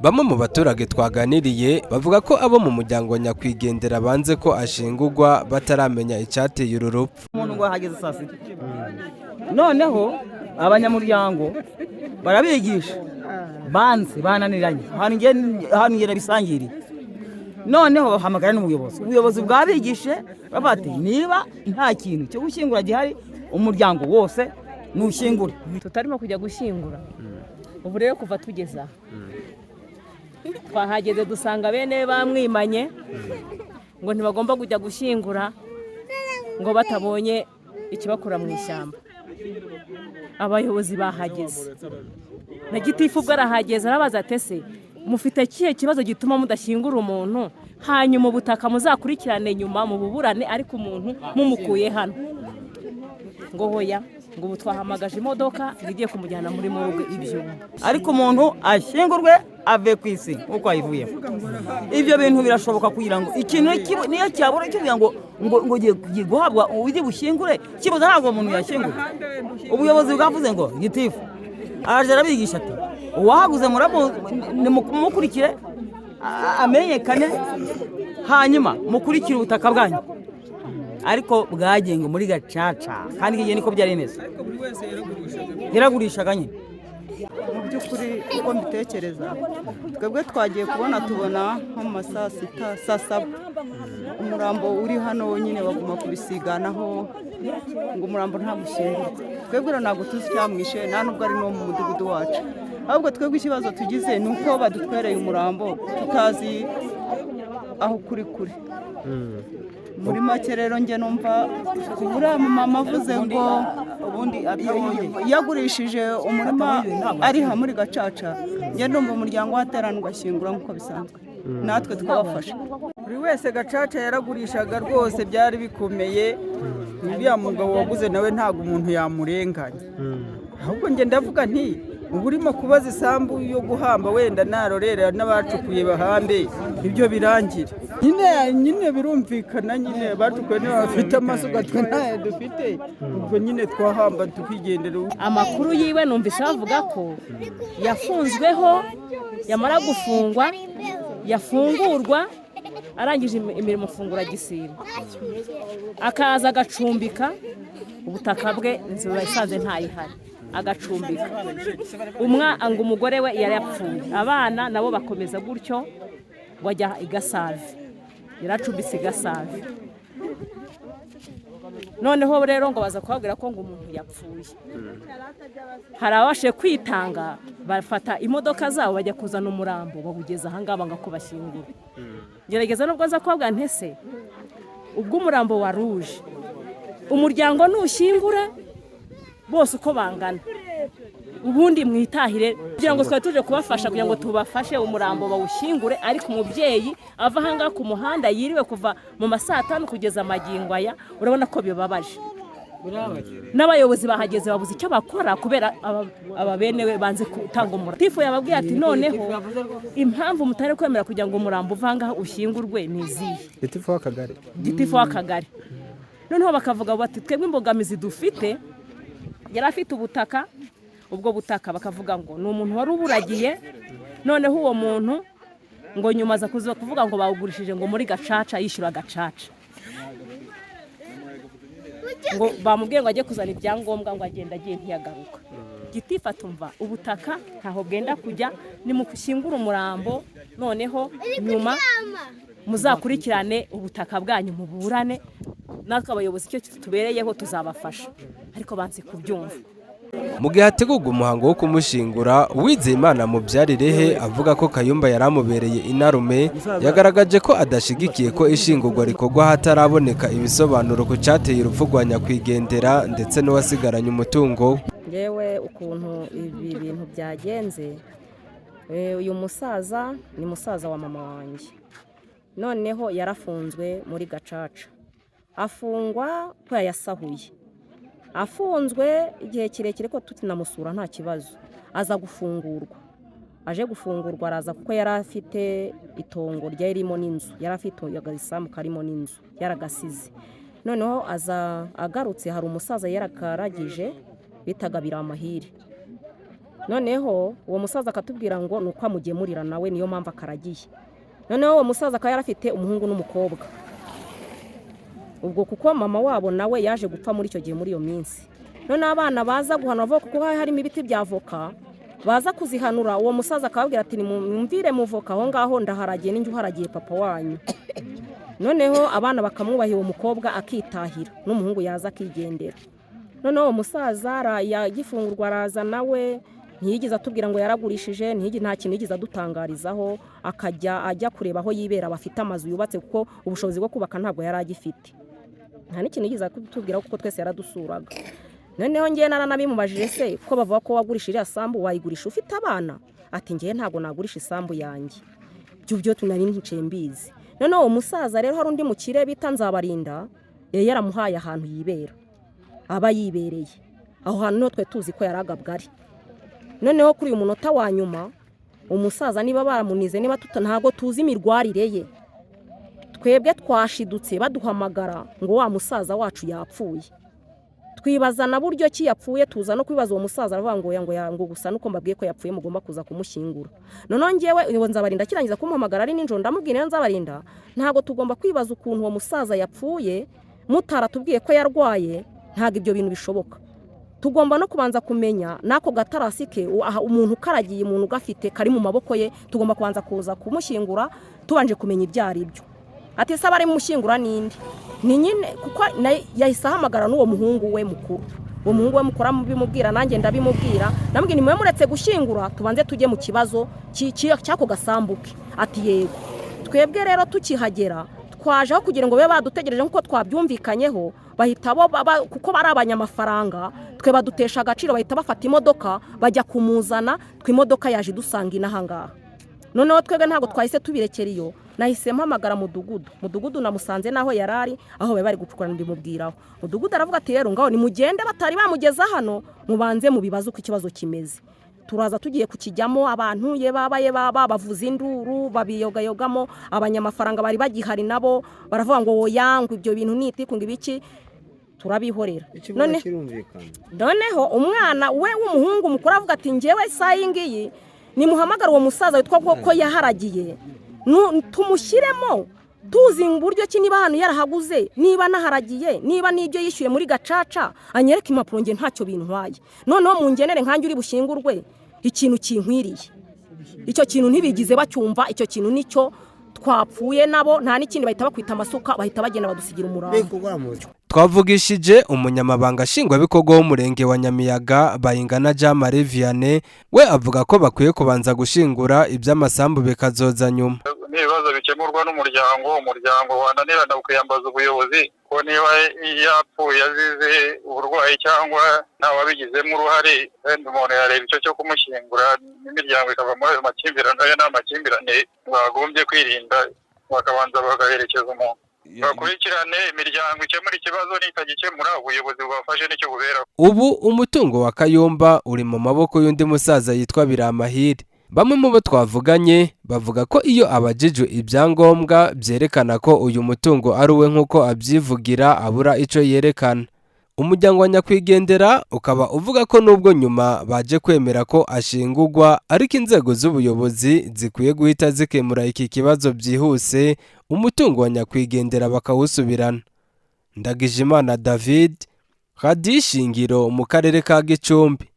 Bamwe mu baturage twaganiriye bavuga ko abo mu muryango wa nyakwigendera banze ko ashingurwa bataramenya icyateye uru rupfu. Umuntu ngo hageze saa sita noneho abanyamuryango barabigisha banze bananiranye hano ngera bisangiriye noneho bahamagara n'ubuyobozi bwabigishe babati niba nta kintu cyo gushyingura gihari umuryango wose nushyingura. Tutarimo kujya gushyingura ubu rero kuva tugeza twahageze dusanga bene bamwimanye ngo ntibagomba kujya gushyingura ngo batabonye ikibakura mu ishyamba. Abayobozi bahageze na gitifu ubwo arahageze arabaza ati ese mufite kihe kibazo gituma mudashyingura umuntu hanyuma ubutaka muzakurikirane nyuma mu buburane ariko umuntu mumukuye hano ngo hoya ngo ubu twahamagaje imodoka igiye kumujyana muri morgue ibyuma ariko umuntu ashyingurwe ave ku isi uko ayivuyemo. Ibyo bintu birashoboka kugira ngo ikintu niyo cyabura kivuga ngo giye guhabwa uwidi bushyingure kibuza ntabwo umuntu yashyingura. Ubuyobozi bwavuze ngo gitifu araje arabigisha ati uwahaguze mukurikire amenyekane hanyuma mukurikire ubutaka bwanyu ariko bwagenga muri gacaca kandi igihe niko byari bimeze yaragurishaga nyine. Mu by'ukuri uko mbitekereza twebwe twagiye tubona nko mu saa sita saa saba umurambo uri hano nyine baguma kubisiganaho ngo umurambo nta mushyingurwa. Twebwe rero ntabwo tuzi icyamwishe nta nubwo ari no mu mudugudu wacu ahubwo twebwe ikibazo tugize ni uko badutwereye umurambo tutazi aho kuri muri make rero njye numva uriya mama avuze ngo ubundi yagurishije umurima ari muri gacaca njye ndumva umuryango waterana ugashyingura nk'uko bisanzwe natwe twabafasha. Buri wese gacaca yaragurishaga rwose byari bikomeye. Uriya mugabo waguze nawe ntabwo umuntu yamurenganya ahubwo njye ndavuga nti ubu urimo kubaza isambu yo guhamba wenda narorera n'abacukuye bahambe ibyo birangira nyine birumvikana nyine bacukuye n'abafite amasuka twe ntayo dufite ubwo nyine twahamba tukigendera. Amakuru yiwe numvise bavuga ko yafunzweho yamara gufungwa yafungurwa arangije imirimo fungura gisira akaza agacumbika ubutaka bwe inzu yasanze ntayihari agacumbika ngo umugore we yari yapfuye abana nabo bakomeza gutyo wajya igasave yaracumbitse igasave noneho rero ngo baza kubabwira ko ngo umuntu yapfuye. Hari abashe kwitanga bafata imodoka zabo bajya kuzana umurambo bawugeza ahangaba ngo ko bashyingura. Gerageza nubwo aza kubabwira ntese ubwo umurambo wa ruje umuryango nushyingura bose uko bangana ubundi mwitahire kugira ngo twari tuje kubafasha kugira ngo tubafashe umurambo bawushyingure ariko umubyeyi ava hanga ku muhanda yiriwe kuva mu masaa 5 kugeza magingo aya urabona ko bibabaje. N'abayobozi bahageze babuze icyo bakora kubera ababenewe banze gutanga umurambo. Tifu yababwiye ati noneho impamvu mutare kwemera kugira ngo umurambo uvanga ushyingurwe niziye gitifu w'akagari noneho bakavuga bati twebwe imbogamizi dufite yari afite ubutaka ubwo butaka bakavuga ngo ni umuntu wari uburagiye noneho uwo muntu ngo nyuma aza kuvuga ngo bawugurishije ngo muri gacaca yishyura gacaca ngo bamubwiye ngo ajye kuzana ibyangombwa ngo agenda agiye ntiyagaruka. Gitifu atumva ubutaka ntaho bwenda kujya ni mu gushyingura umurambo noneho nyuma muzakurikirane ubutaka bwanyu muburane natwe abayobozi icyo tubereyeho tuzabafasha ariko banze kubyumva. Mu gihe hategurwa umuhango wo kumushingura Uwizeyimana Mubyarirehe avuga ko Kayumba yaramubereye inarume yagaragaje ko adashigikiye ko ishingurwa rikorwa hataraboneka ibisobanuro ku cyateye urupfu rwa nyakwigendera ndetse n'uwasigaranye umutungo. Yewe ukuntu ibi bintu byagenze uyu musaza ni musaza wa mama wanjye noneho yarafunzwe muri gacaca afungwa ko yasahuye afunzwe igihe kirekire ko tutinamusura nta kibazo aza gufungurwa aje gufungurwa araza kuko yari afite itongo ryarimo n'inzu yari afite agasambu karimo n'inzu yaragasize noneho aza agarutse hari umusaza yarakaragije bitaga Biramahire noneho uwo musaza akatubwira ngo nuko amugemurira nawe niyo mpamvu akaragiye. Noneho uwo musaza akaba yarafite umuhungu n'umukobwa, ubwo kuko mama wabo nawe yaje gupfa muri icyo gihe muri iyo minsi. None abana baza guhanura voka kuko harimo ibiti bya voka, baza kuzihanura uwo musaza akababwira ati nimumvire mu voka aho ngaho ndaharagiye n'injye uharagiye papa wanyu. Noneho abana bakamwubaha uwo mukobwa akitahira n'umuhungu yaza akigendera. Noneho uwo musaza yagifungurwa araza nawe ntiyigeze atubwira ngo yaragurishije, nta kintu yigeze adutangarizaho, akajya ajya kureba aho yibera bafite amazu yubatse kuko ubushobozi bwo kubaka ntabwo yari agifite. Nta n'ikintu yigeze atubwira kuko twese yaradusuraga. Noneho ngiye naranabimubajije se ko bavuga ko wagurishije asambu wayigurisha ufite abana, ati ngiye ntabwo nagurisha isambu yanjye, byo tunari ntice mbizi. Noneho uwo musaza rero hari undi mukire bita Nzabarinda yaramuhaye ahantu yibera, aba yibereye aho hantu no twe tuzi ko yaragabwa ari. Noneho kuri uyu munota wa nyuma umusaza niba baramunize niba ntabwo tuzi imirwarire ye, twebwe twashidutse baduhamagara ngo wa musaza wacu yapfuye. Twibaza na buryo ki yapfuye, tuza no kwibaza uwo musaza aravuga ngo gusa nuko mbabwiye ko yapfuye mugomba kuza kumushyingura. Noneho ngewe Nzabarinda kirangiza kumuhamagara ari ninjoro ndamubwira Nzabarinda ntabwo tugomba kwibaza ukuntu uwo musaza yapfuye mutaratubwiye ko yarwaye, ntabwo ibyo bintu bishoboka. Tugomba no kubanza kumenya nako gatarasi ke umuntu ukaragiye umuntu ugafite kari mu maboko ye, tugomba kubanza kuza kumushyingura tubanje kumenya ibyo ari byo. Ati se bari mushyingura ninde? Ni nyine kuko yahise ahamagara n'uwo muhungu we mukuru. Uwo muhungu we mukuru amubwira nanjye ndabimubwira, namubwira nimwe muretse gushyingura tubanze tujye mu kibazo cyako gasambuke. Ati yego. Twebwe rero tukihagera twajeho kugira ngo babe badutegereje nkuko twabyumvikanyeho, bahita kuko bari abanyamafaranga twe badutesha agaciro, bahita bafata imodoka bajya kumuzana, twimodoka yaje dusanga inahangaha. Noneho twebwe ntabwo twahise tubirekera iyo, nahise mpamagara mudugudu namusanze naho yarari aho bari gucukura ndimubwiraho. Mudugudu aravuga ati rero ngaho nimugende batari bamugeza hano mubanze mu bibazo uko ikibazo kimeze. Turaza tugiye kukijyamo abantu babaye bavuza induru babiyogayogamo, abanyamafaranga bari bagihari nabo baravuga ngo woyangwe ibyo bintu nitikunga ibiki, turabihorera. Noneho umwana we w'umuhungu mukuru avuga ati ngewe sayingiyi nimuhamagara uwo musaza witwa ko yaharagiye tumushyiremo tuzi uburyo ki niba hano yarahaguze, niba naharagiye, niba n'ibyo yishyuye muri gacaca anyereka impapuro nge ntacyo bintwaye. Noneho mu ngenere nkanjye uri bushyingurwe ikintu kinkwiriye, icyo kintu ntibigize bacyumva, icyo kintu nicyo twapfuye nabo, nta n'ikindi bahita bakwita amasuka bahita bagenda badusigira umurambo. Twavugishije umunyamabanga nshingwabikorwa w'umurenge wa Nyamiyaga Bayingana Jean Marie Vianney, we avuga ko bakwiye kubanza gushingura iby'amasambu bikazoza nyuma. Ibibazo bikemurwa umuryango wananirana ukiyambaza ubuyobozi ko niba yapfuye azize uburwayi cyangwa ntawabigizemo uruhare, umuntu yareba icyo cyo kumushyingura n'imiryango ikava muri ayo makimbirane. Ayo ni amakimbirane bagombye kwirinda, bakabanza bagaherekeza umuntu bakurikirane imiryango ikemura ikibazo, nitagikemura ubuyobozi bwafashe n'icyo bubera. Ubu umutungo wa Kayumba uri mu maboko y'undi musaza yitwa Biramahire. Bamwe mu bo twavuganye bavuga ko iyo abajijwe ibyangombwa byerekana ko uyu mutungo ari uwe nk'uko abyivugira abura icyo yerekana. Umuryango wa nyakwigendera ukaba uvuga ko nubwo nyuma baje kwemera ko ashingurwa, ariko inzego z'ubuyobozi zikwiye guhita zikemura iki kibazo byihuse, umutungo wa nyakwigendera bakawusubirana. Ndagijimana David, Radio Ishingiro mu karere ka Gicumbi.